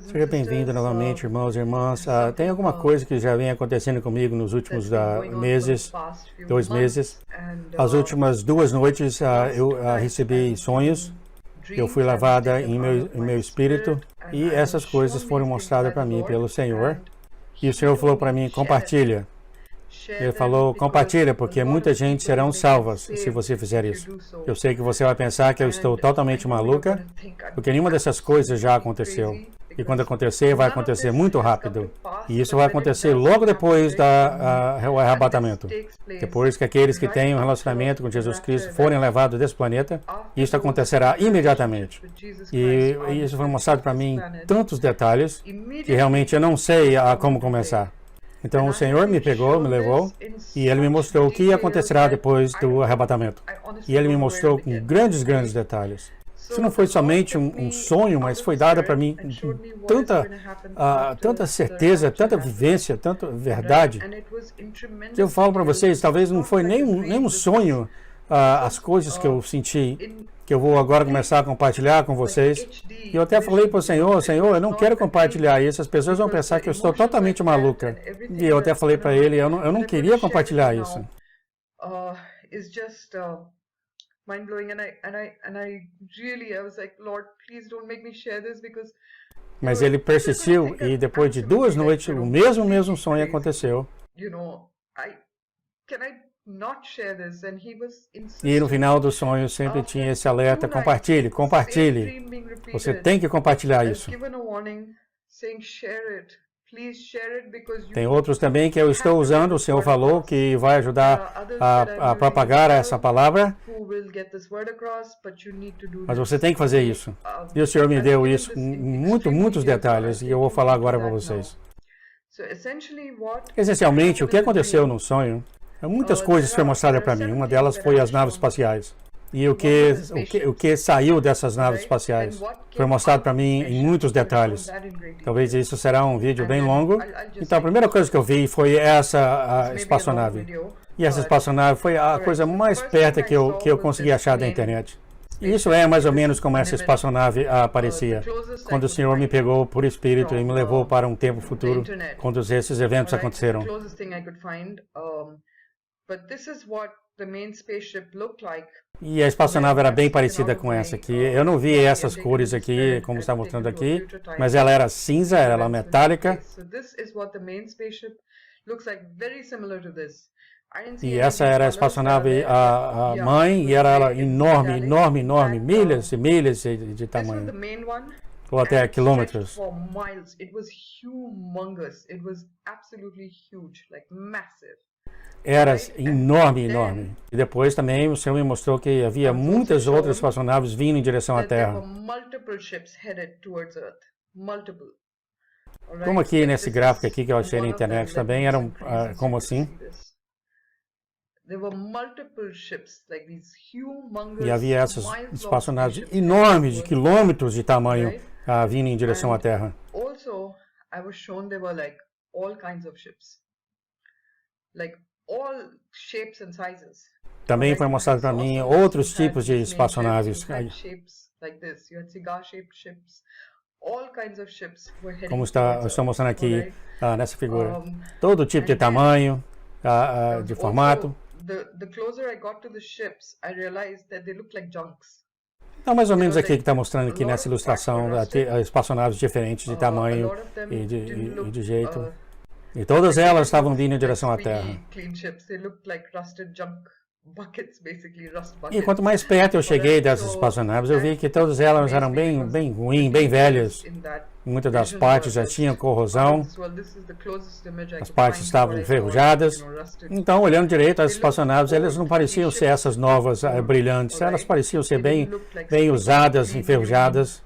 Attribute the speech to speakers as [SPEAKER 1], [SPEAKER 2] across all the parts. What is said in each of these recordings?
[SPEAKER 1] Seja bem-vindo novamente, irmãos e irmãs. Tem alguma coisa que já vem acontecendo comigo nos últimos meses, 2 meses. As últimas 2 noites eu recebi sonhos, eu fui lavada em meu espírito e essas coisas foram mostradas para mim pelo Senhor. E o Senhor falou para mim, compartilha. Ele falou, compartilha, porque muita gente serão salvas se você fizer isso. Eu sei que você vai pensar que eu estou totalmente maluca, porque nenhuma dessas coisas já aconteceu. E quando acontecer, vai acontecer muito rápido. E isso vai acontecer logo depois do arrebatamento. Depois que aqueles que têm um relacionamento com Jesus Cristo forem levados desse planeta, isso acontecerá imediatamente. E isso foi mostrado para mim em tantos detalhes que realmente eu não sei como começar. Então o Senhor me pegou, me levou, e Ele me mostrou o que acontecerá depois do arrebatamento. E Ele me mostrou com grandes detalhes. Isso não foi somente um sonho, mas foi dado para mim tanta certeza, tanta vivência, tanta verdade. Eu falo para vocês, talvez não foi nem um sonho as coisas que eu senti, que eu vou agora começar a compartilhar com vocês. E eu até falei para o Senhor, eu não quero compartilhar isso, as pessoas vão pensar que eu estou totalmente maluca. E eu até falei para ele, eu não queria compartilhar isso. Mas ele persistiu e depois de 2 noites o mesmo sonho aconteceu. E no final do sonho sempre tinha esse alerta, compartilhe. Você tem que compartilhar isso. Tem outros também que eu estou usando, o Senhor falou que vai ajudar a propagar essa palavra, mas você tem que fazer isso. E o Senhor me deu isso, muitos detalhes, e eu vou falar agora para vocês. Essencialmente, o que aconteceu no sonho, muitas coisas foram mostradas para mim. Uma delas foi as naves espaciais. E o que saiu dessas naves espaciais foi mostrado para mim em muitos detalhes. Talvez isso será um vídeo bem longo. Então, a primeira coisa que eu vi foi essa espaçonave. E essa espaçonave foi a coisa mais perto que eu consegui achar da internet. E isso é mais ou menos como essa espaçonave aparecia, quando o Senhor me pegou por espírito e me levou para um tempo futuro, quando esses eventos aconteceram. E a espaçonave era bem parecida com essa aqui. Eu não vi essas cores aqui, como está mostrando aqui, mas ela era cinza, era metálica. E essa era a espaçonave a mãe, e era enorme, milhas e milhas de tamanho, ou até quilômetros. Era enorme. E depois também o Senhor me mostrou que havia muitas outras espaçonaves vindo em direção à Terra. Como aqui nesse gráfico aqui que eu achei na internet também, eram como assim. E havia essas espaçonaves enormes, de quilômetros de tamanho, vindo em direção à Terra. Também foi mostrado para mim outros tipos de espaçonaves. Como estou mostrando aqui nessa figura. Todo tipo de tamanho, de formato. Então, mais ou menos aqui que está mostrando aqui nessa ilustração, espaçonaves diferentes de tamanho e de jeito. E todas elas estavam vindo em direção à Terra. E quanto mais perto eu cheguei dessas espaçonaves, eu vi que todas elas eram bem ruins, bem velhas. Muitas das partes já tinham corrosão, as partes estavam enferrujadas. Então, olhando direito, as espaçonaves, elas não pareciam ser essas novas brilhantes, elas pareciam ser bem usadas, enferrujadas.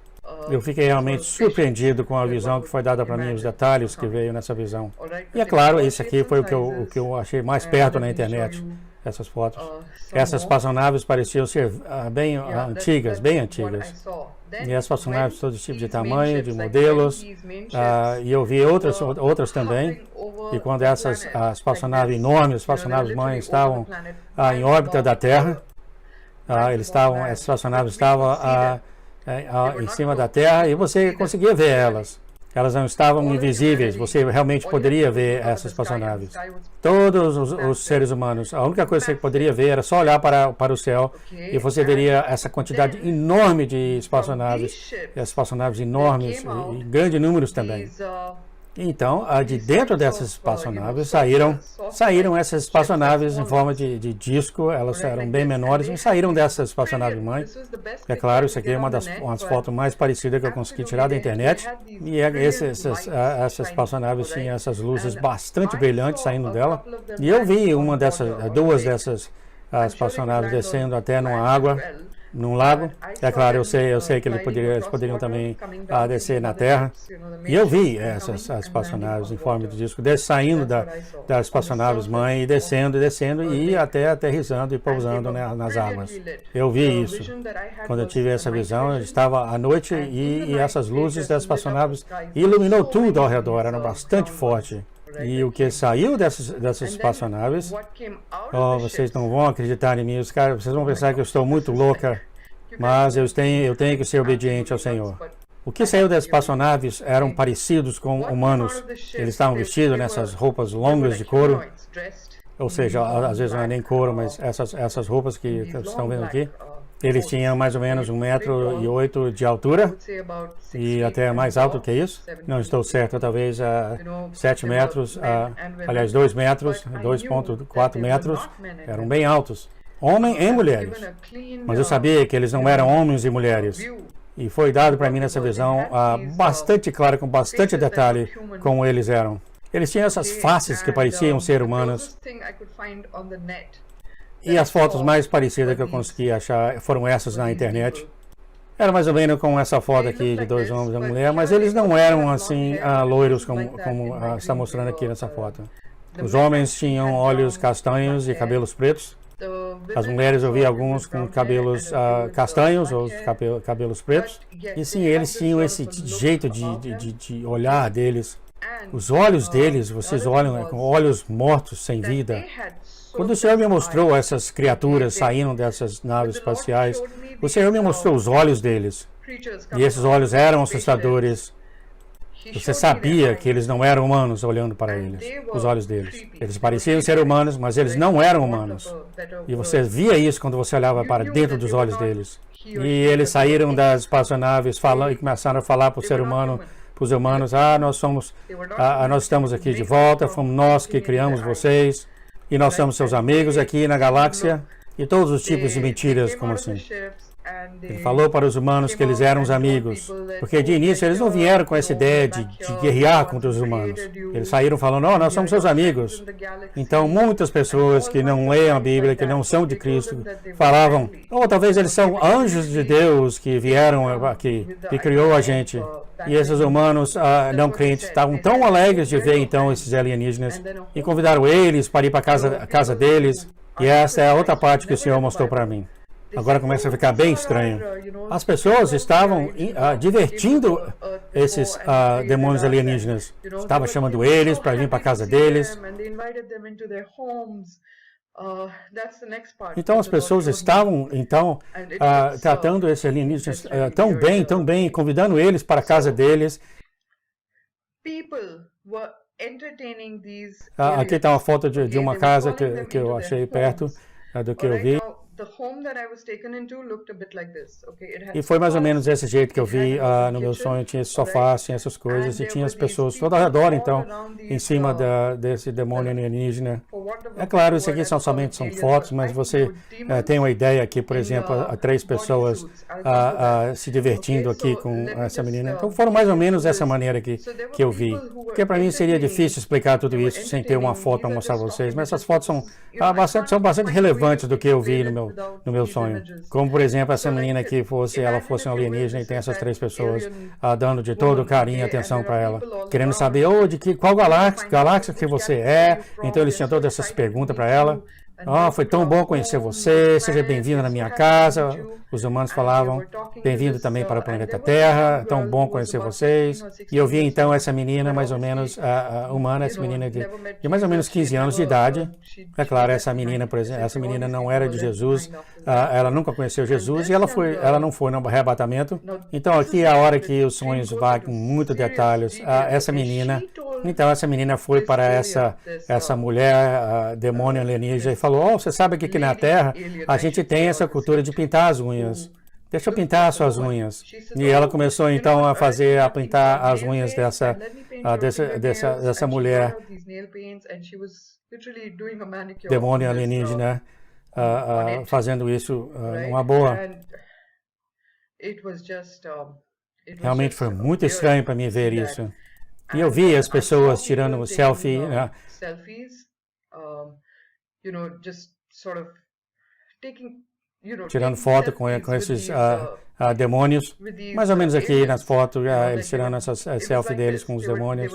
[SPEAKER 1] Eu fiquei realmente surpreendido com a visão que foi dada para mim, os detalhes que veio nessa visão. E é claro, esse aqui foi o que eu achei mais perto na internet, essas fotos. Essas espaçonaves pareciam ser bem antigas. E as espaçonaves, todo tipo de tamanho, de modelos. E eu vi outras também. E quando essas espaçonaves enormes, as espaçonaves mães, estavam em órbita da Terra, essas espaçonaves estavam em cima da Terra e você conseguia ver elas. Elas não estavam invisíveis, você realmente poderia ver essas espaçonaves. Todos os seres humanos, a única coisa que você poderia ver era só olhar para o céu e você veria essa quantidade enorme de espaçonaves, espaçonaves enormes, em grandes números também. Então, de dentro dessas espaçonaves saíram essas espaçonaves em forma de disco, elas eram bem menores, e saíram dessas espaçonaves mãe. É claro, isso aqui é uma das fotos mais parecidas que eu consegui tirar da internet. E essas espaçonaves tinham essas luzes bastante brilhantes saindo dela. E eu vi duas dessas espaçonaves descendo até numa água, num lago. É claro, eu sei que eles poderiam também descer na Terra. E eu vi essas espaçonaves em forma de disco saindo das espaçonaves mãe e descendo e até aterrissando e pousando nas águas. Eu vi isso. Quando eu tive essa visão, eu estava à noite e essas luzes das espaçonaves iluminou tudo ao redor, eram bastante forte. E o que saiu dessas espaçonaves, vocês não vão acreditar em mim, vocês vão pensar que eu estou muito louca, mas eu tenho que ser obediente ao Senhor. O que saiu das espaçonaves eram parecidos com humanos. Eles estavam vestidos nessas roupas longas de couro, ou seja, às vezes não é nem couro, mas essas roupas que vocês estão vendo aqui. Eles tinham mais ou menos 1,8 m de altura e até mais alto que isso. Não estou certo, talvez 7 metros, aliás 2 metros, 2,4 metros. Eram bem altos, homens e mulheres. Mas eu sabia que eles não eram homens e mulheres. E foi dado para mim nessa visão bastante clara, com bastante detalhe, como eles eram. Eles tinham essas faces que pareciam ser humanas. E as fotos mais parecidas que eu consegui achar foram essas na internet. Era mais ou menos como essa foto aqui de dois homens e uma mulher, mas eles não eram assim loiros como está mostrando aqui nessa foto. Os homens tinham olhos castanhos e cabelos pretos. As mulheres eu vi alguns com cabelos castanhos ou cabelos pretos. E sim, eles tinham esse jeito de olhar deles. Os olhos deles, vocês olham com olhos mortos, sem vida. Quando o Senhor me mostrou essas criaturas saindo dessas naves espaciais, o Senhor me mostrou os olhos deles. E esses olhos eram assustadores. Você sabia que eles não eram humanos olhando para eles, os olhos deles. Eles pareciam ser humanos, mas eles não eram humanos. E você via isso quando você olhava para dentro dos olhos deles. E eles saíram das espaçonaves e começaram a falar para o ser humano, para os humanos, nós estamos aqui de volta, fomos nós que criamos vocês. E nós somos seus amigos aqui na galáxia. E todos os tipos de mentiras, como assim. Ele falou para os humanos que eles eram os amigos. Porque de início eles não vieram com essa ideia de guerrear contra os humanos. Eles saíram falando, nós somos seus amigos. Então muitas pessoas que não leem a Bíblia, que não são de Cristo, falavam, talvez eles são anjos de Deus que vieram aqui, que criou a gente. E esses humanos não crentes estavam tão alegres de ver então esses alienígenas e convidaram eles para ir para a casa deles. E essa é a outra parte que o Senhor mostrou para mim. Agora começa a ficar bem estranho. As pessoas estavam divertindo esses demônios alienígenas. Estavam chamando eles para vir para a casa deles. Então as pessoas estavam tratando esses alienígenas tão bem, convidando eles para a casa deles. Aqui está uma foto de uma casa que eu achei perto do que eu vi. E foi mais ou menos desse jeito que eu vi no meu sonho. Tinha esse sofá, tinha essas coisas, e tinha as pessoas todas ao redor, então, em cima desse demônio alienígena. É claro, isso aqui somente são fotos, mas você tem uma ideia aqui, por exemplo, 3 pessoas se divertindo aqui com essa menina. Então, foram mais ou menos dessa maneira que eu vi. Porque para mim seria difícil explicar tudo isso sem ter uma foto para mostrar para vocês, mas essas fotos são bastante relevantes do que eu vi no meu sonho. Como, por exemplo, essa menina que ela fosse um alienígena e tem essas 3 pessoas dando de todo carinho e atenção para ela, querendo saber qual galáxia que você é. Então eles tinham todas essas perguntas para ela. Oh, foi tão bom conhecer você, seja bem-vindo na minha casa. Os humanos falavam, bem-vindo também para o planeta Terra, tão bom conhecer vocês. E eu vi então essa menina mais ou menos humana, essa menina de mais ou menos 15 anos de idade. É claro, essa menina, por exemplo, essa menina não era de Jesus, ela nunca conheceu Jesus e ela não foi no arrebatamento. Então aqui é a hora que os sonhos vão com muitos detalhes. Essa menina foi para essa mulher, demônio alienígena, e falou, oh, você sabe que aqui na Terra a gente tem essa cultura de pintar as unhas. Deixa eu pintar as suas unhas. E ela começou então a pintar as unhas dessa mulher, demônio alienígena, fazendo isso numa boa. Realmente foi muito estranho para mim ver isso. E eu vi as pessoas tirando selfie, tirando foto com esses demônios. Mais ou menos aqui nas fotos, eles tirando essas selfies deles com os demônios.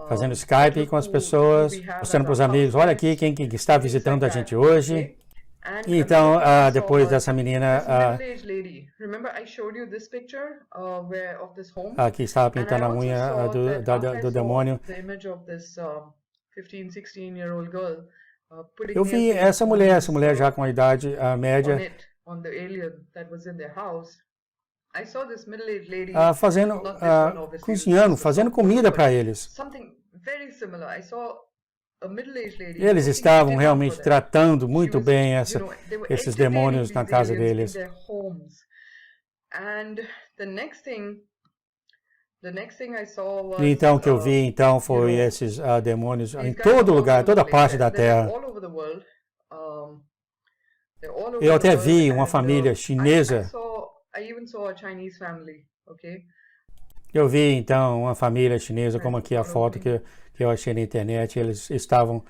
[SPEAKER 1] Fazendo Skype com as pessoas, mostrando para os amigos, olha aqui quem está visitando a gente hoje. Então, depois dessa menina que estava pintando a unha do demônio, eu vi essa mulher já com a idade média, cozinhando, fazendo comida para eles. Eles estavam realmente tratando muito bem esses demônios na casa deles. E então o que eu vi então foi esses demônios em todo lugar, toda parte da Terra. Eu até vi uma família chinesa. Eu vi então uma família chinesa, como aqui a foto que eu achei na internet, eles estavam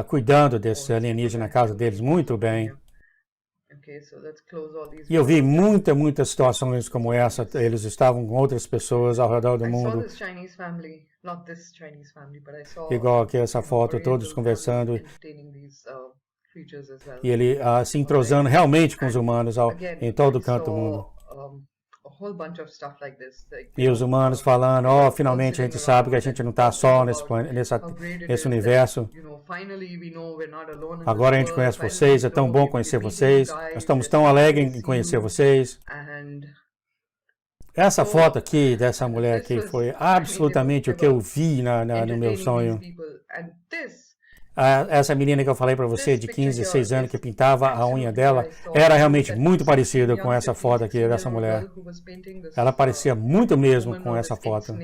[SPEAKER 1] cuidando desses alienígenas na casa deles muito bem. E eu vi muitas situações como essa, eles estavam com outras pessoas ao redor do mundo. Igual aqui essa foto, todos conversando. E ele se entrosando realmente com os humanos em todo canto do mundo. E os humanos falando, finalmente a gente sabe que a gente não está só nesse universo. Agora a gente conhece vocês, é tão bom conhecer vocês. Nós estamos tão alegres em conhecer vocês. Essa foto aqui, dessa mulher aqui, foi absolutamente o que eu vi no meu sonho. Essa menina que eu falei para você, de 15, 16 anos, que pintava a unha dela, era realmente muito parecida com essa foto aqui dessa mulher. Ela parecia muito mesmo com essa foto.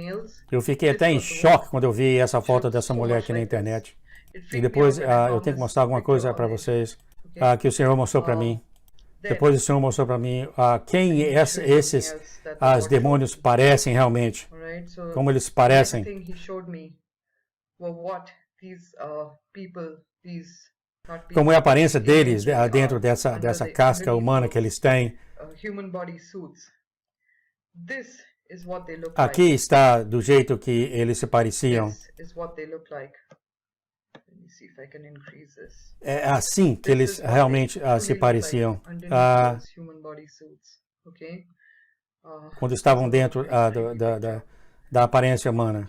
[SPEAKER 1] Eu fiquei até em choque quando eu vi essa foto dessa mulher aqui na internet. E depois eu tenho que mostrar alguma coisa para vocês que o Senhor mostrou para mim. Depois o Senhor mostrou para mim quem esses demônios parecem realmente. Como eles parecem. Como é a aparência deles dentro dessa casca humana que eles têm. Aqui está do jeito que eles se pareciam. É assim que eles realmente se pareciam. Quando estavam dentro da aparência humana.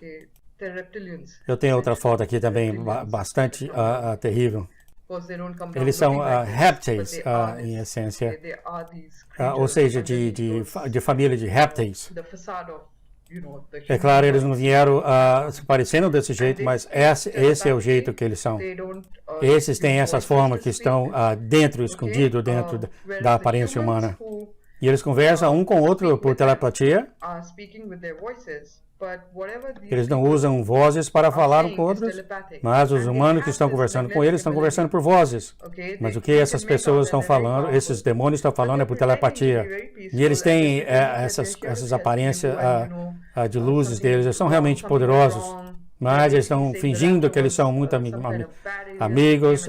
[SPEAKER 1] Eu tenho outra foto aqui também, bastante terrível. Eles são répteis, em essência, ou seja, de família de répteis. É claro, eles não vieram se parecendo desse jeito, mas esse é o jeito que eles são. Esses têm essas formas que estão escondido dentro da aparência humana. E eles conversam um com o outro por telepatia. Eles não usam vozes para falar com outros, mas os humanos que estão conversando com eles estão conversando por vozes. Mas o que essas pessoas estão falando, esses demônios estão falando é por telepatia. E eles têm essas aparências de luzes deles, eles são realmente poderosos, mas eles estão fingindo que eles são muito amigos,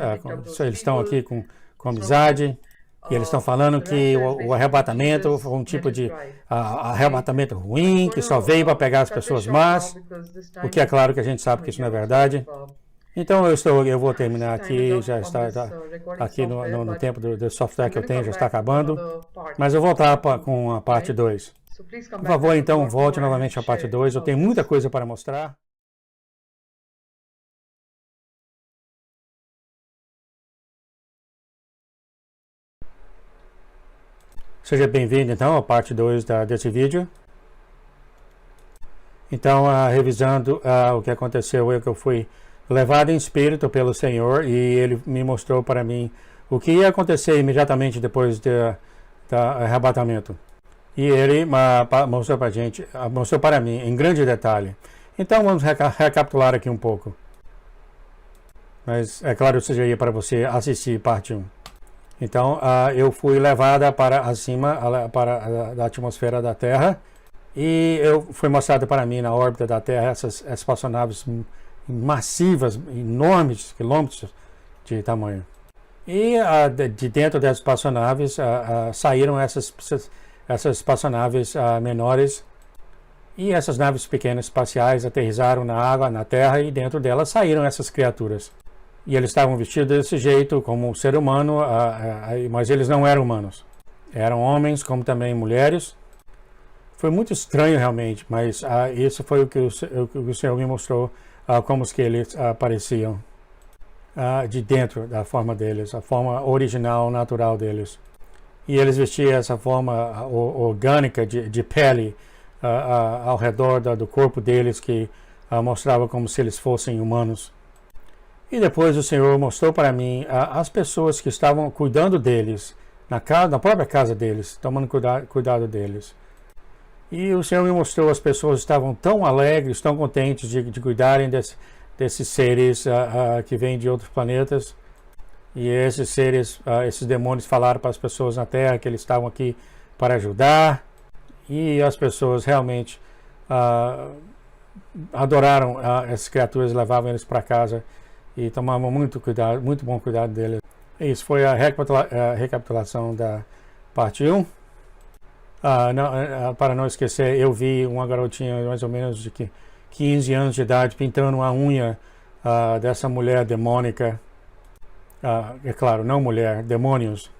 [SPEAKER 1] eles estão aqui com amizade. E eles estão falando que o arrebatamento foi um tipo de arrebatamento ruim, que só veio para pegar as pessoas más, o que é claro que a gente sabe que isso não é verdade. Então eu vou terminar aqui, já está aqui no tempo do software que eu tenho, já está acabando, mas eu vou voltar com a parte 2. Por favor, então, volte novamente à parte 2, eu tenho muita coisa para mostrar. Seja bem-vindo, então, à parte 2 desse vídeo. Então, revisando o que aconteceu, que eu fui levado em espírito pelo Senhor e Ele me mostrou para mim o que ia acontecer imediatamente depois do arrebatamento. E Ele mostrou para a gente, mostrou para mim em grande detalhe. Então, vamos recapitular aqui um pouco. Mas, é claro, eu sugeriria para você assistir parte 1. Então, eu fui levada para acima, para a atmosfera da Terra, e fui mostrado para mim na órbita da Terra essas espaçonaves massivas, enormes, quilômetros de tamanho. E de dentro dessas espaçonaves saíram essas espaçonaves menores, e essas naves pequenas espaciais aterrissaram na água, na Terra, e dentro delas saíram essas criaturas. E eles estavam vestidos desse jeito, como um ser humano, mas eles não eram humanos. Eram homens, como também mulheres. Foi muito estranho, realmente, mas isso foi o que o Senhor me mostrou, como que eles apareciam de dentro da forma deles, a forma original, natural deles. E eles vestiam essa forma orgânica de pele ao redor do corpo deles, que mostrava como se eles fossem humanos. E depois o Senhor mostrou para mim as pessoas que estavam cuidando deles, na própria casa deles, tomando cuidado deles. E o Senhor me mostrou as pessoas estavam tão alegres, tão contentes de cuidarem desses seres que vêm de outros planetas. E esses seres, esses demônios falaram para as pessoas na Terra que eles estavam aqui para ajudar. E as pessoas realmente adoraram essas criaturas, levavam eles para casa e tomavam muito bom cuidado deles. Isso foi a recapitulação da parte 1. Para não esquecer, eu vi uma garotinha mais ou menos de 15 anos de idade pintando a unha dessa mulher demônica. É claro, não mulher, demônios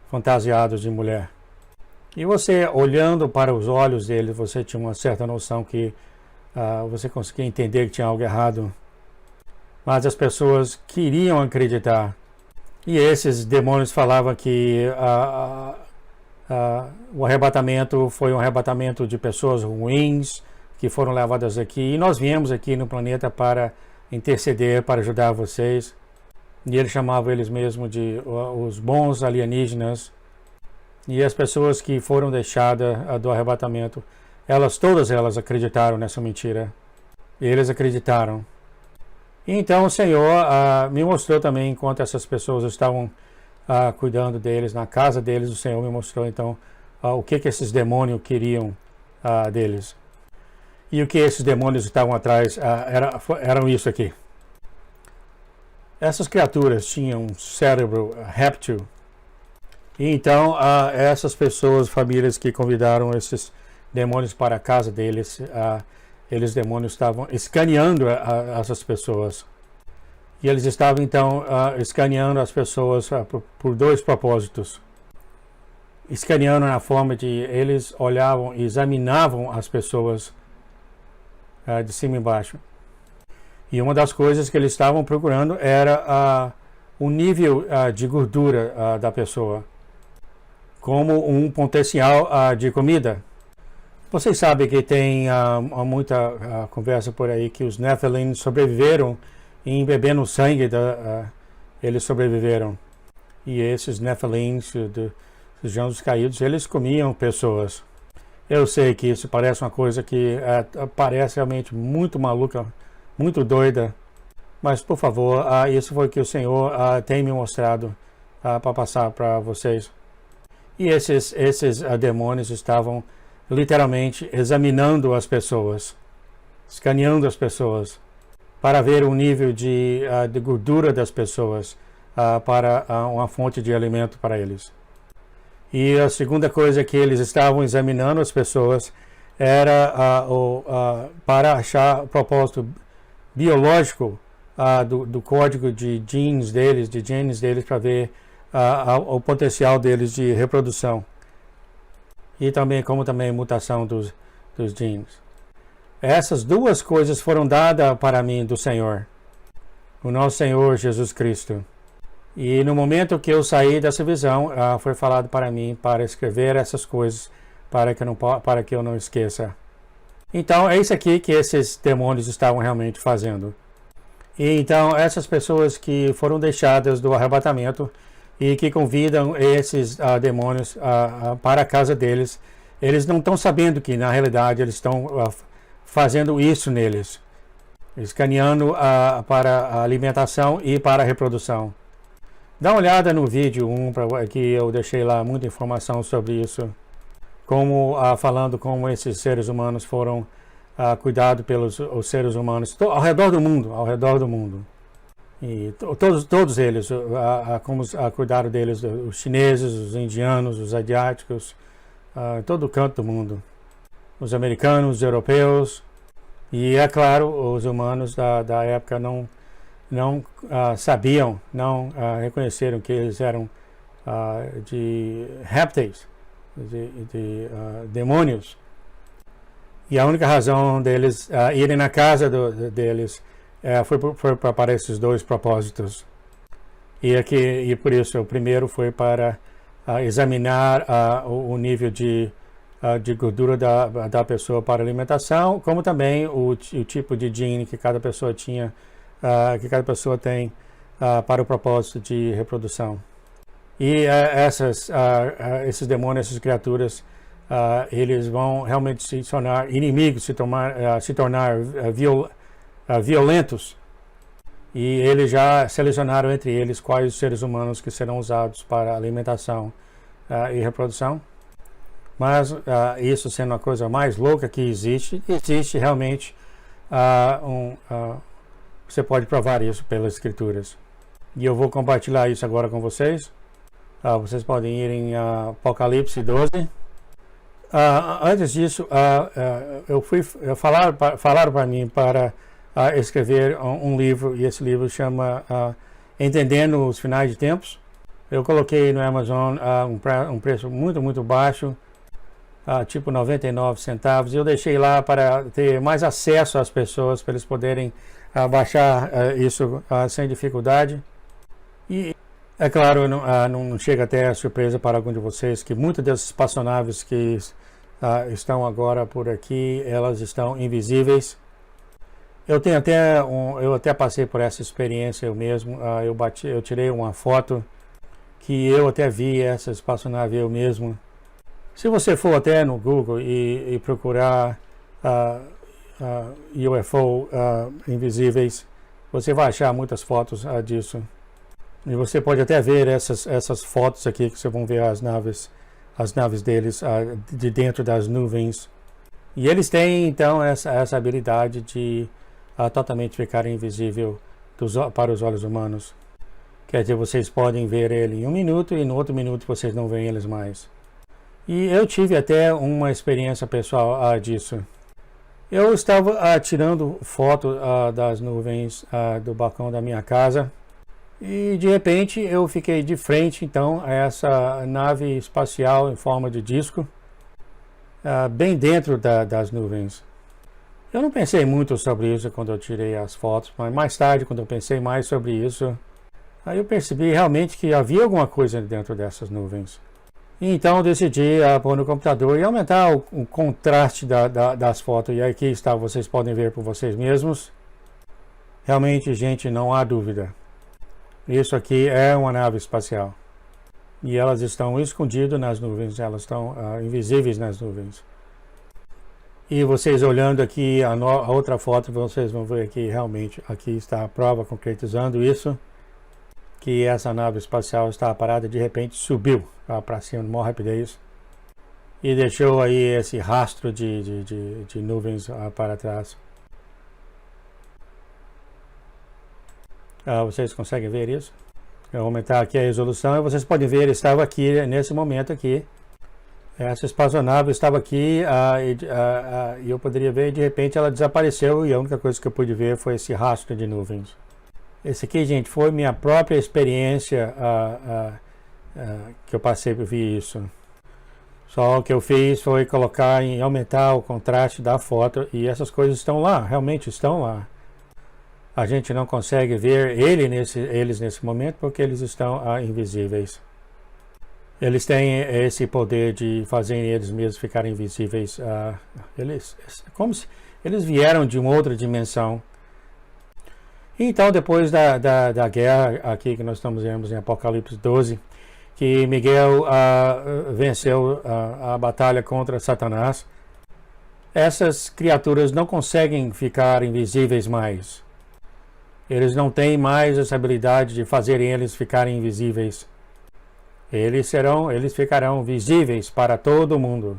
[SPEAKER 1] fantasiados de mulher. E você, olhando para os olhos dele, você tinha uma certa noção que você conseguia entender que tinha algo errado. Mas as pessoas queriam acreditar. E esses demônios falavam que o arrebatamento foi um arrebatamento de pessoas ruins que foram levadas aqui. E nós viemos aqui no planeta para interceder, para ajudar vocês. E eles chamavam eles mesmos de os bons alienígenas. E as pessoas que foram deixadas do arrebatamento, todas elas acreditaram nessa mentira. E eles acreditaram. Então o Senhor me mostrou também, enquanto essas pessoas estavam cuidando deles, na casa deles, o Senhor me mostrou então o que esses demônios queriam deles. E o que esses demônios estavam atrás eram isso aqui. Essas criaturas tinham um cérebro réptil. E então essas pessoas, famílias que convidaram esses demônios para a casa deles, eles demônios estavam escaneando essas pessoas. E eles estavam então escaneando as pessoas por dois propósitos. Escaneando na forma de eles olhavam e examinavam as pessoas de cima e embaixo. E uma das coisas que eles estavam procurando era o nível de gordura da pessoa, como um potencial de comida. Vocês sabem que tem muita conversa por aí que os Nephilim sobreviveram em bebendo sangue, eles sobreviveram. E esses Nephilim, dos anjos caídos, eles comiam pessoas. Eu sei que isso parece uma coisa que parece realmente muito maluca, muito doida, mas por favor, isso foi o que o Senhor tem me mostrado para passar para vocês. E esses demônios estavam literalmente examinando as pessoas, escaneando as pessoas, para ver o nível de gordura das pessoas, para uma fonte de alimento para eles. E a segunda coisa que eles estavam examinando as pessoas era para achar o propósito biológico do código de genes deles, para ver o potencial deles de reprodução. E também como também mutação dos genes. Essas duas coisas foram dadas para mim do Senhor, o nosso Senhor Jesus Cristo. E no momento que eu saí dessa visão, foi falado para mim para escrever essas coisas para que eu não esqueça. Então é isso aqui que esses demônios estavam realmente fazendo. E então essas pessoas que foram deixadas do arrebatamento e que convidam esses demônios para a casa deles, eles não estão sabendo que na realidade eles estão fazendo isso neles, escaneando para a alimentação e para a reprodução. Dá uma olhada no vídeo 1, que eu deixei lá muita informação sobre isso, falando como esses seres humanos foram cuidados pelos os seres humanos ao redor do mundo. E todos eles, como cuidaram deles, os chineses, os indianos, os asiáticos, todo o canto do mundo, os americanos, os europeus, e é claro, os humanos da época não sabiam, não reconheceram que eles eram de répteis, de demônios. E a única razão deles irem na casa deles foi para esses dois propósitos. E por isso o primeiro foi para examinar o nível de gordura da pessoa para alimentação, como também o tipo de gene que cada pessoa tinha, que cada pessoa tem para o propósito de reprodução. E esses demônios, essas criaturas, eles vão realmente se tornar inimigos, se tornar violentos. E eles já selecionaram entre eles quais os seres humanos que serão usados para alimentação e reprodução. Mas isso sendo a coisa mais louca que existe realmente você pode provar isso pelas escrituras. E eu vou compartilhar isso agora com vocês. Vocês podem ir em Apocalipse 12. Antes disso, falaram para mim para escrever um livro, e esse livro chama Entendendo os Finais de Tempos. Eu coloquei no Amazon um preço muito, muito baixo, tipo 99 centavos, e eu deixei lá para ter mais acesso às pessoas, para eles poderem baixar isso sem dificuldade. E é claro, não chega até a surpresa para algum de vocês que muitas dessas espaçonaves que estão agora por aqui, elas estão invisíveis. Eu até passei por essa experiência eu mesmo. Eu tirei uma foto que eu até vi essa espaçonave eu mesmo. Se você for até no Google e procurar UFO invisíveis, você vai achar muitas fotos disso. E você pode até ver essas fotos aqui, que vocês vão ver as naves deles de dentro das nuvens. E eles têm então essa habilidade de totalmente ficar invisível para os olhos humanos. Quer dizer, vocês podem ver ele em um minuto e no outro minuto vocês não veem eles mais. E eu tive até uma experiência pessoal disso. Eu estava tirando foto das nuvens do balcão da minha casa e de repente eu fiquei de frente então a essa nave espacial em forma de disco, bem dentro das nuvens. Eu não pensei muito sobre isso quando eu tirei as fotos, mas mais tarde, quando eu pensei mais sobre isso, aí eu percebi realmente que havia alguma coisa dentro dessas nuvens. E então eu decidi pôr no computador e aumentar o contraste das fotos. E aqui está, vocês podem ver por vocês mesmos. Realmente, gente, não há dúvida. Isso aqui é uma nave espacial. E elas estão escondidas nas nuvens, elas estão invisíveis nas nuvens. E vocês olhando aqui a outra foto, vocês vão ver que realmente aqui está a prova concretizando isso. Que essa nave espacial está parada, de repente subiu para cima de maior rapidez e deixou aí esse rastro de nuvens para trás. Vocês conseguem ver isso? Eu vou aumentar aqui a resolução e vocês podem ver, ele estava aqui, nesse momento aqui. Essa espaçonave estava aqui e eu poderia ver, e de repente ela desapareceu e a única coisa que eu pude ver foi esse rastro de nuvens. Esse aqui, gente, foi minha própria experiência que eu passei por ver isso. Só o que eu fiz foi colocar em aumentar o contraste da foto e essas coisas estão lá, realmente estão lá. A gente não consegue ver eles nesse momento porque eles estão invisíveis. Eles têm esse poder de fazer eles mesmos ficarem invisíveis. Como se eles vieram de uma outra dimensão. Então, depois da guerra aqui que nós estamos vendo em Apocalipse 12, que Miguel venceu a batalha contra Satanás, essas criaturas não conseguem ficar invisíveis mais. Eles não têm mais essa habilidade de fazer eles ficarem invisíveis. Eles ficarão visíveis para todo mundo.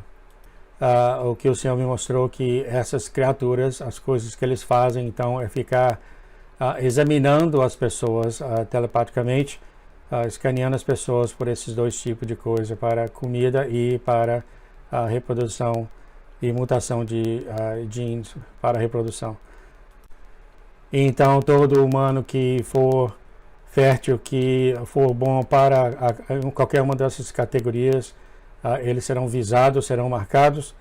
[SPEAKER 1] O que o Senhor me mostrou que essas criaturas, as coisas que eles fazem, então, é ficar examinando as pessoas telepaticamente, escaneando as pessoas por esses dois tipos de coisa, para comida e para a reprodução e mutação de genes para a reprodução. Então, todo humano que for fértil, que for bom para qualquer uma dessas categorias, eles serão visados, serão marcados.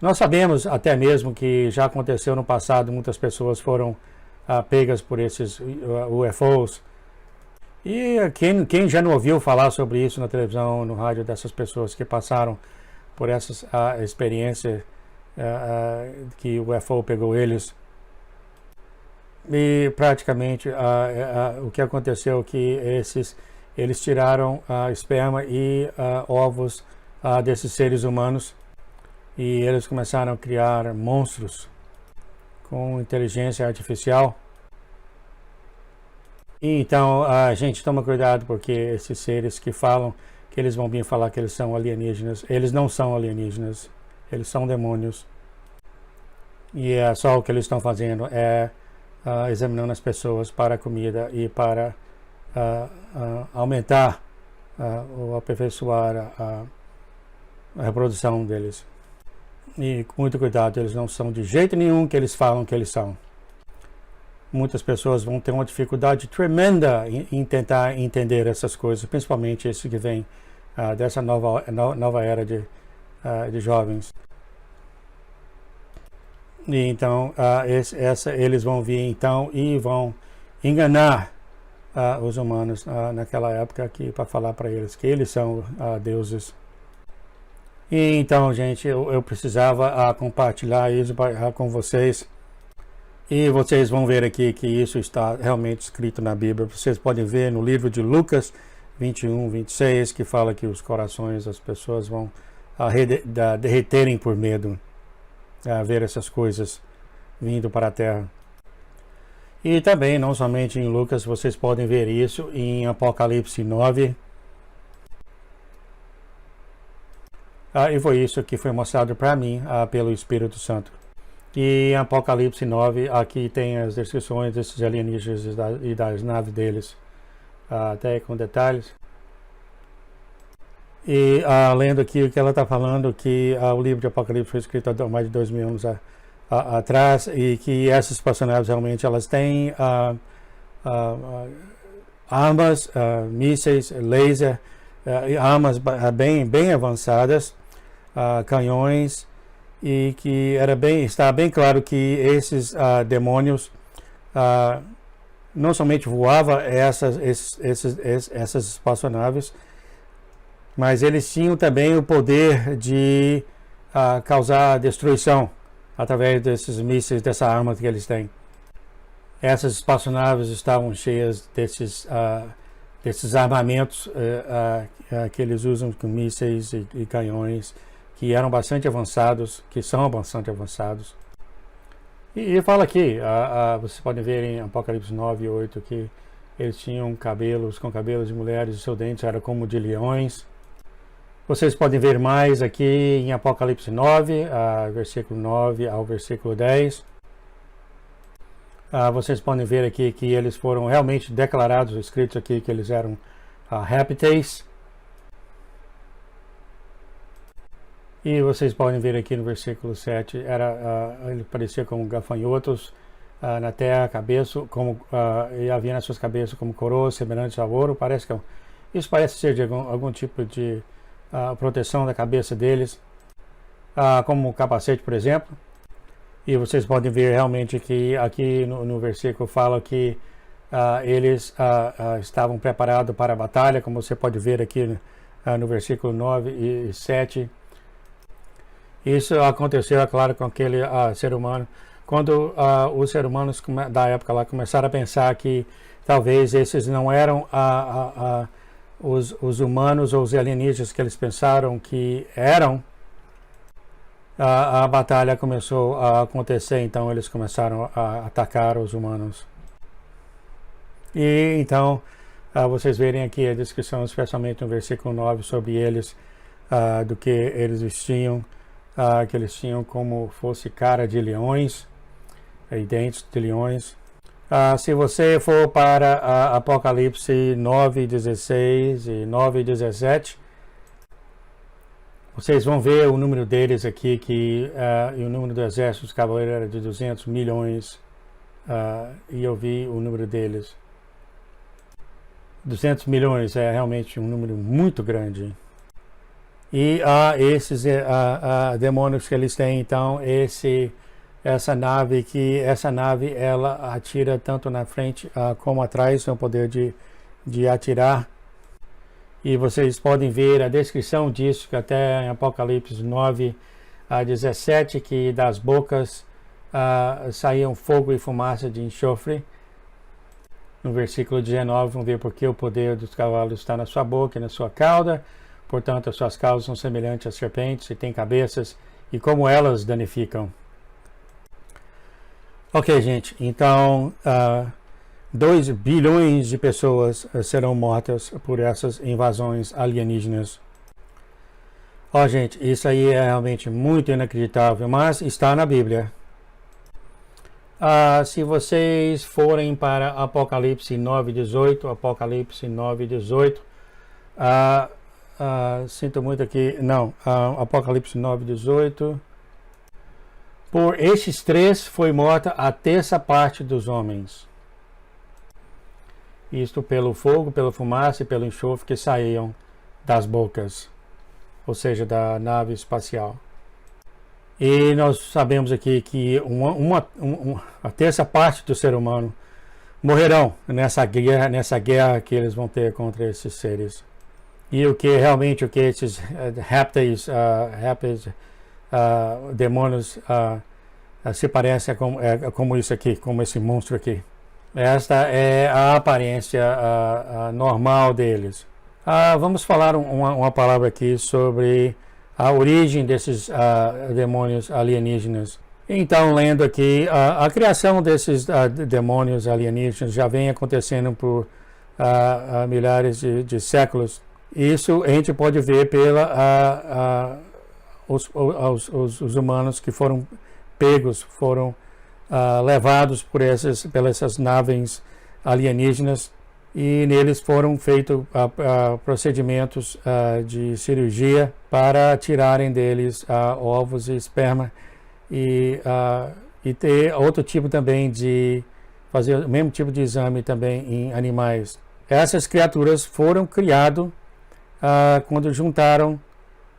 [SPEAKER 1] Nós sabemos até mesmo que já aconteceu no passado, muitas pessoas foram pegas por esses UFOs. E quem já não ouviu falar sobre isso na televisão, no rádio, dessas pessoas que passaram por essa experiência que o UFO pegou eles? E praticamente o que aconteceu é que eles tiraram esperma e ovos desses seres humanos e eles começaram a criar monstros com inteligência artificial. E então a gente toma cuidado porque esses seres que falam que eles vão vir falar que eles são alienígenas, eles não são alienígenas, eles são demônios. E só o que eles estão fazendo é examinando as pessoas para comida e para aumentar ou aperfeiçoar a reprodução deles. E com muito cuidado, eles não são de jeito nenhum que eles falam que eles são. Muitas pessoas vão ter uma dificuldade tremenda em tentar entender essas coisas, principalmente esse que vem dessa nova era de jovens. E então, eles vão vir então e vão enganar os humanos naquela época aqui para falar para eles que eles são deuses. E então, gente, eu precisava compartilhar isso com vocês. E vocês vão ver aqui que isso está realmente escrito na Bíblia. Vocês podem ver no livro de Lucas 21, 26, que fala que os corações das pessoas vão derreterem por medo a ver essas coisas vindo para a terra. E também, não somente em Lucas, vocês podem ver isso em Apocalipse 9. E foi isso que foi mostrado para mim pelo Espírito Santo. E em Apocalipse 9, aqui tem as descrições desses alienígenas e das naves deles, até com detalhes. E lendo aqui o que ela está falando, que o livro de Apocalipse foi escrito há mais de 2000 anos atrás, e que essas espaçonaves realmente elas têm armas, mísseis, laser, armas bem avançadas, canhões, e que está bem claro que esses demônios não somente voavam essas espaçonaves, mas eles tinham também o poder de causar destruição através desses mísseis, dessa arma que eles têm. Essas espaçonaves estavam cheias desses armamentos que eles usam com mísseis e canhões, que eram bastante avançados, que são bastante avançados. E fala aqui, vocês podem ver em Apocalipse 9 e 8 que eles tinham cabelos de mulheres, e seus dentes eram como de leões. Vocês podem ver mais aqui em Apocalipse 9, versículo 9 ao versículo 10. Vocês podem ver aqui que eles foram realmente declarados, escritos aqui que eles eram répteis. E vocês podem ver aqui no versículo 7, ele parecia como gafanhotos na terra, cabeça, e havia nas suas cabeças como coroas semelhantes ao ouro. Isso parece ser de algum tipo de proteção da cabeça deles, como um capacete, por exemplo. E vocês podem ver realmente que aqui no versículo fala que eles estavam preparados para a batalha, como você pode ver aqui no versículo 9 e 7. Isso aconteceu, é claro, com aquele ser humano, quando os seres humanos da época lá começaram a pensar que talvez esses não eram os humanos ou os alienígenas que eles pensaram que eram. A batalha começou a acontecer, então eles começaram a atacar os humanos. E então, vocês verem aqui a descrição, especialmente no versículo 9, sobre eles, do que eles vestiam, que eles tinham como fosse cara de leões, e dentes de leões. Se você for para Apocalipse 9:16 e 9:17, vocês vão ver o número deles aqui, e o número do exército dos cavaleiros era de 200 milhões, e eu vi o número deles. 200 milhões é realmente um número muito grande. E esses demônios que eles têm, então, essa nave ela atira tanto na frente como atrás, tem o poder de atirar. E vocês podem ver a descrição disso, que até em Apocalipse 9:17, que das bocas saíam fogo e fumaça de enxofre. No versículo 19, vamos ver porque o poder dos cavalos está na sua boca e na sua cauda. Portanto, as suas caudas são semelhantes às serpentes e têm cabeças, e como elas danificam. Ok, gente, então 2 bilhões de pessoas serão mortas por essas invasões alienígenas. Gente, isso aí é realmente muito inacreditável, mas está na Bíblia. Se vocês forem para Apocalipse 9:18, Apocalipse 9:18, sinto muito aqui, não, Apocalipse 9:18, por estes 3 foi morta a terça parte dos homens. Isto pelo fogo, pela fumaça e pelo enxofre que saíam das bocas, ou seja, da nave espacial. E nós sabemos aqui que a terça parte do ser humano morrerão nessa guerra que eles vão ter contra esses seres. E o que esses répteis, demônios se parecem como isso aqui, como esse monstro aqui. Esta é a aparência normal deles. Vamos falar uma palavra aqui sobre a origem desses demônios alienígenas. Então, lendo aqui, a criação desses demônios alienígenas já vem acontecendo por milhares de séculos. Isso a gente pode ver os humanos que foram pegos, foram levados pelas essas naves alienígenas, e neles foram feitos procedimentos de cirurgia para tirarem deles ovos e esperma, e ter outro tipo também de fazer o mesmo tipo de exame também em animais. Essas criaturas foram criadas quando juntaram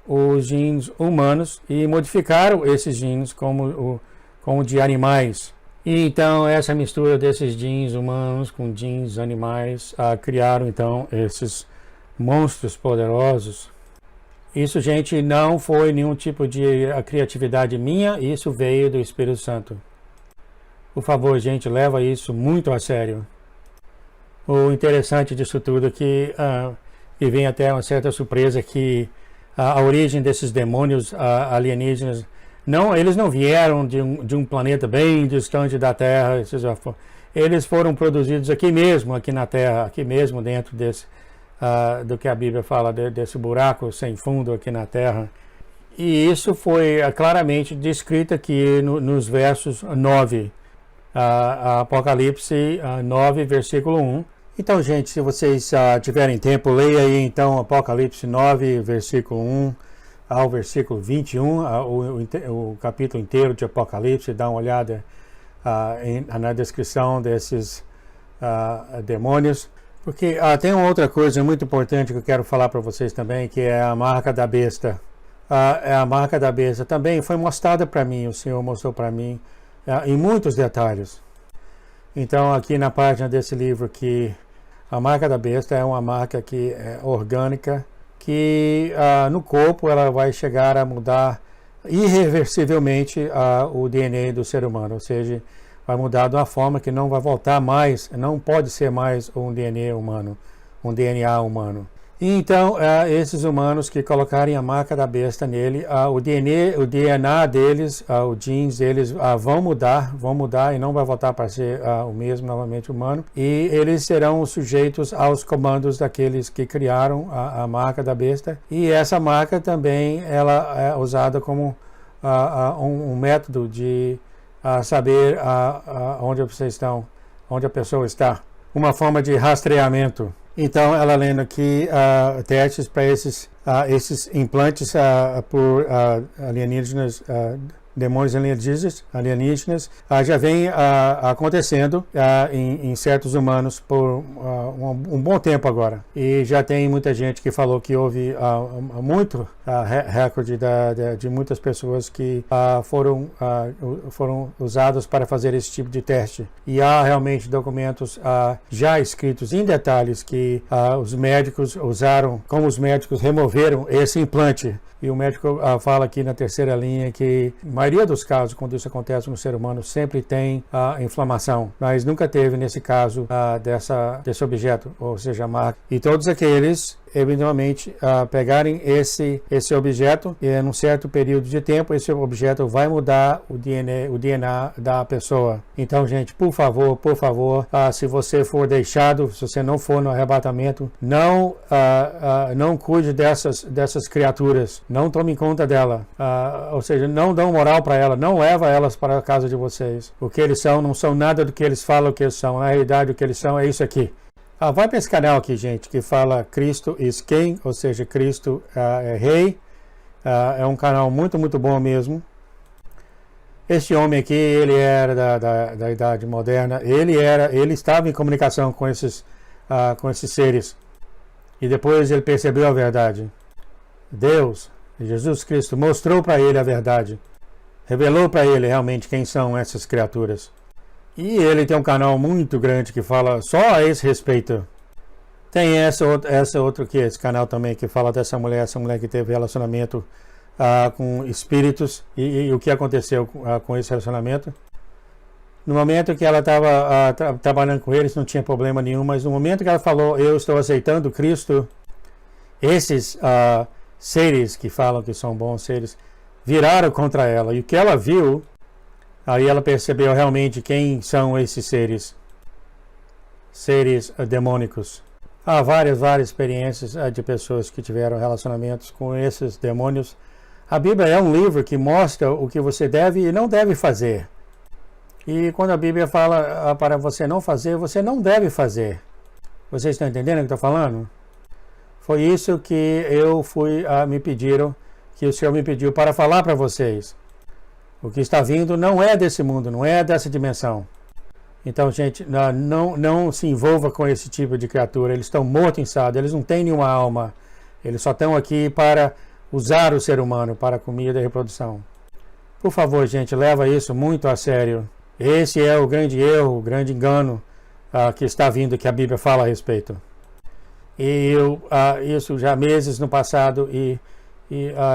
[SPEAKER 1] os genes humanos e modificaram esses genes como de animais. E então essa mistura desses genes humanos com genes animais criaram então esses monstros poderosos. Isso, gente, não foi nenhum tipo de criatividade minha, isso veio do Espírito Santo. Por favor, gente, leva isso muito a sério. O interessante disso tudo é que e vem até uma certa surpresa que a origem desses demônios alienígenas, eles não vieram de um planeta bem distante da Terra. Eles foram produzidos aqui mesmo, aqui na Terra, aqui mesmo dentro do que a Bíblia fala, desse buraco sem fundo aqui na Terra. E isso foi claramente descrito aqui nos versos 9. Apocalipse 9, versículo 1. Então, gente, se vocês tiverem tempo, leia aí então Apocalipse 9, versículo 1 ao versículo 21, o capítulo inteiro de Apocalipse, dá uma olhada na descrição desses demônios. Porque tem uma outra coisa muito importante que eu quero falar para vocês também, que é a marca da besta. A marca da besta também foi mostrada para mim, o Senhor mostrou para mim em muitos detalhes. Então, aqui na página desse livro, que a marca da besta é uma marca que é orgânica, que no corpo ela vai chegar a mudar irreversivelmente o DNA do ser humano, ou seja, vai mudar de uma forma que não vai voltar mais, não pode ser mais um DNA humano, um DNA humano. E então, esses humanos que colocarem a marca da besta nele, o DNA deles, os genes deles vão mudar e não vai voltar para ser o mesmo novamente humano. E eles serão sujeitos aos comandos daqueles que criaram a marca da besta. E essa marca também ela é usada como um método de saber onde vocês estão, onde a pessoa está. Uma forma de rastreamento. Então, ela lendo aqui testes para esses implantes por alienígenas, demônios alienígenas, já vem acontecendo em certos humanos por um bom tempo agora. E já tem muita gente que falou que houve muito recorde de muitas pessoas que foram usadas para fazer esse tipo de teste. E há realmente documentos já escritos em detalhes que os médicos usaram, como os médicos removeram esse implante. E o médico fala aqui na terceira linha que a maioria dos casos, quando isso acontece no ser humano, sempre tem inflamação, mas nunca teve nesse caso desse objeto, ou seja, a marca. E todos aqueles, eventualmente, pegarem esse objeto e num certo período de tempo, esse objeto vai mudar o DNA da pessoa. Então, gente, por favor, se você for deixado, se você não for no arrebatamento, não cuide dessas criaturas. Não tome conta dela, ou seja, não dão moral para ela, não leva elas para a casa de vocês. O que eles são não são nada do que eles falam que eles são. Na realidade, o que eles são é isso aqui. Vai para esse canal aqui, gente, que fala Cristo is King, ou seja, Cristo é rei. É um canal muito, muito bom mesmo. Este homem aqui, ele era da Idade Moderna. Ele estava em comunicação com esses seres. E depois ele percebeu a verdade. Deus, Jesus Cristo, mostrou para ele a verdade. Revelou para ele realmente quem são essas criaturas. E ele tem um canal muito grande que fala só a esse respeito. Tem esse canal também que fala essa mulher que teve relacionamento com espíritos e o que aconteceu com esse relacionamento. No momento que ela estava trabalhando com eles, não tinha problema nenhum, mas no momento que ela falou, eu estou aceitando Cristo, esses seres que falam que são bons seres, viraram contra ela. E o que ela viu, aí ela percebeu realmente quem são esses seres demônicos. Há várias experiências de pessoas que tiveram relacionamentos com esses demônios. A Bíblia é um livro que mostra o que você deve e não deve fazer. E quando a Bíblia fala para você não fazer, você não deve fazer. Vocês estão entendendo o que eu estou falando? Foi isso que me pediram, que o Senhor me pediu para falar para vocês. O que está vindo não é desse mundo, não é dessa dimensão. Então, gente, não se envolva com esse tipo de criatura. Eles estão mortos em estado, eles não têm nenhuma alma. Eles só estão aqui para usar o ser humano para comida e reprodução. Por favor, gente, leva isso muito a sério. Esse é o grande erro, o grande engano que está vindo, que a Bíblia fala a respeito. E isso já meses no passado, e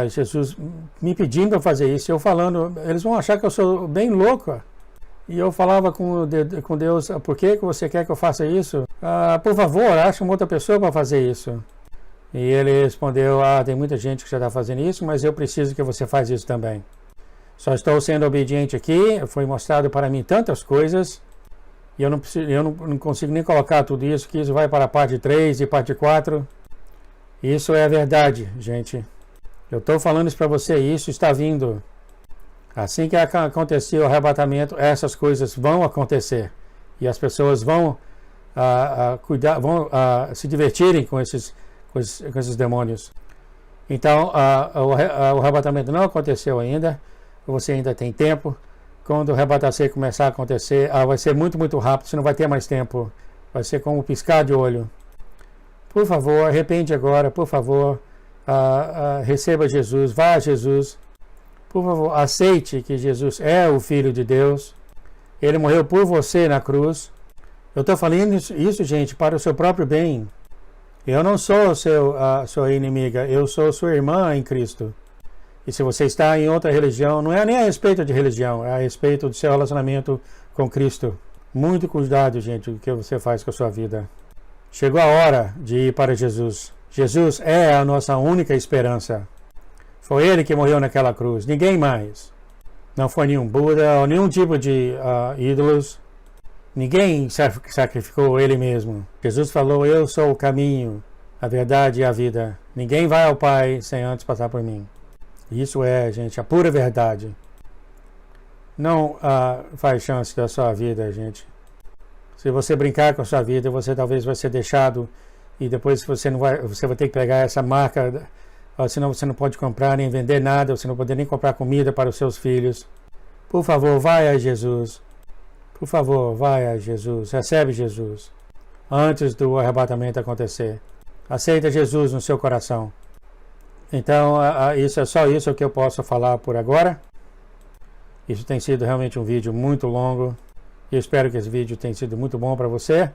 [SPEAKER 1] Jesus me pedindo para fazer isso, eu falando, eles vão achar que eu sou bem louco. E eu falava com Deus, por que você quer que eu faça isso? Por favor, ache uma outra pessoa para fazer isso. E ele respondeu, tem muita gente que já está fazendo isso, mas eu preciso que você faça isso também. Só estou sendo obediente aqui, foi mostrado para mim tantas coisas, e eu não consigo nem colocar tudo isso, que isso vai para a parte 3 e parte 4. Isso é a verdade, gente. Eu estou falando isso para você, e isso está vindo. Assim que acontecer o arrebatamento, essas coisas vão acontecer. E as pessoas vão cuidar, vão se divertirem com esses demônios. Então, o arrebatamento não aconteceu ainda. Você ainda tem tempo. Quando o arrebatamento começar a acontecer, vai ser muito, muito rápido. Você não vai ter mais tempo. Vai ser como um piscar de olho. Por favor, arrepende agora. Por favor, receba Jesus. Vá a Jesus. Por favor, aceite que Jesus é o Filho de Deus. Ele morreu por você na cruz. Eu estou falando isso, gente, para o seu próprio bem. Eu não sou sua inimiga, eu sou sua irmã em Cristo. E se você está em outra religião, não é nem a respeito de religião, é a respeito do seu relacionamento com Cristo. Muito cuidado, gente, o que você faz com a sua vida. Chegou a hora de ir para Jesus. Jesus é a nossa única esperança. Foi Ele que morreu naquela cruz, ninguém mais. Não foi nenhum Buda ou nenhum tipo de ídolos. Ninguém sacrificou Ele mesmo. Jesus falou, eu sou o caminho, a verdade e a vida. Ninguém vai ao Pai sem antes passar por mim. Isso é, gente, a pura verdade. Não faz chance da sua vida, gente. Se você brincar com a sua vida, você talvez vai ser deixado e depois você vai ter que pegar essa marca, senão você não pode comprar nem vender nada, você não pode nem comprar comida para os seus filhos. Por favor, vai a Jesus. Por favor, vai a Jesus. Recebe Jesus antes do arrebatamento acontecer. Aceita Jesus no seu coração. Então, isso é só isso que eu posso falar por agora. Isso tem sido realmente um vídeo muito longo. Eu espero que esse vídeo tenha sido muito bom para você.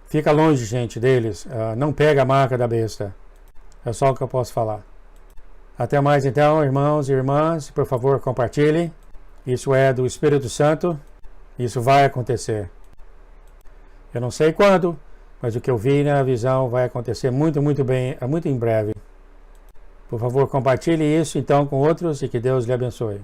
[SPEAKER 1] Fica longe, gente, deles. Não pega a marca da besta. É só o que eu posso falar. Até mais então, irmãos e irmãs. Por favor, compartilhem. Isso é do Espírito Santo. Isso vai acontecer. Eu não sei quando, mas o que eu vi na visão vai acontecer muito, muito bem, muito em breve. Por favor, compartilhe isso então com outros e que Deus lhe abençoe.